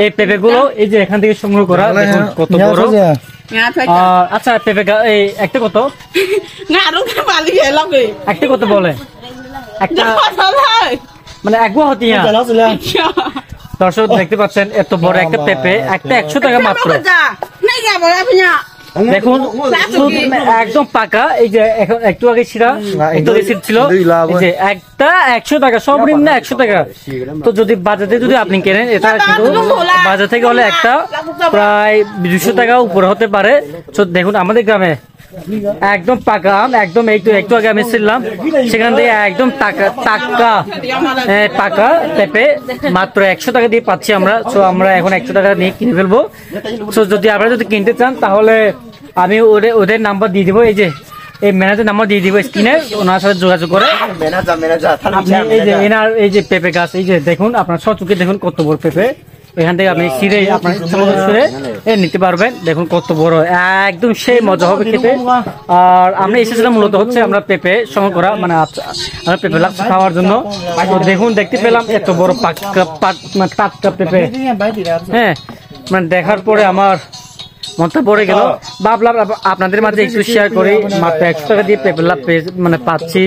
এই পেঁপে গুলো এই যে এখান থেকে সংগ্রহ করা দেখুন কত বড়। আচ্ছা পেঁপে এই একটা কত একটা কত বলে একটা মানে এক গুয়া হতিয়া। দর্শক দেখতে পাচ্ছেন এত বড় একটা পেঁপে একটা 100 টাকা মাত্র। দেখুন একদম পাকা। এই যে এখন একটু আগে ছিড়া একটু রিসিপ্ট ছিল এই যে একটা 100 টাকা সর্বনিম্ন 100 টাকা। তো যদি বাজারে যদি আপনি কেনেন এটা কিন্তু বাজার থেকে হলে একটা প্রায় 200 টাকা উপরে হতে পারে। তো দেখুন আমাদের গ্রামে একদম পাকা আম একদম একটু আগে আমি ছিলাম সেখান থেকে একদম পাকা পেঁপে মাত্র 100 টাকা দিয়ে পাচ্ছি আমরা। তো আমরা এখন 100 টাকা নিয়ে কিনে ফেলবো। তো যদি আপনারা যদি কিনতে চান তাহলে আমি ওদের নাম্বার দিয়ে দিব। এই যে এই ম্যানেজার নাম্বার দিয়ে দিব স্ক্রিনে, ওনার সাথে যোগাযোগ করে এই যে এনার এই যে পেঁপে গাছ এই যে দেখুন আপনার সচুকে দেখুন কত বড় পেঁপে। এখান থেকে আপনি ছিঁড়ে আপনার নিতে পারবেন। দেখুন কত বড় একদম সেই মজা হবে খেতে। আর আমরা এসেছিলাম মূলত হচ্ছে আমরা পেঁপে সংগ্রহ করা মানে আমরা পেঁপে লাচ্ছা খাওয়ার জন্য। দেখুন দেখতে পেলাম এত বড় টাটকা পেঁপে। হ্যাঁ মানে দেখার পরে আমার মনটা পড়ে গেল। ভাবলাম আপনাদের মাঝে একটু শেয়ার করি। মাত্র 100 টাকা দিয়ে পেঁপে মানে পাচ্ছি।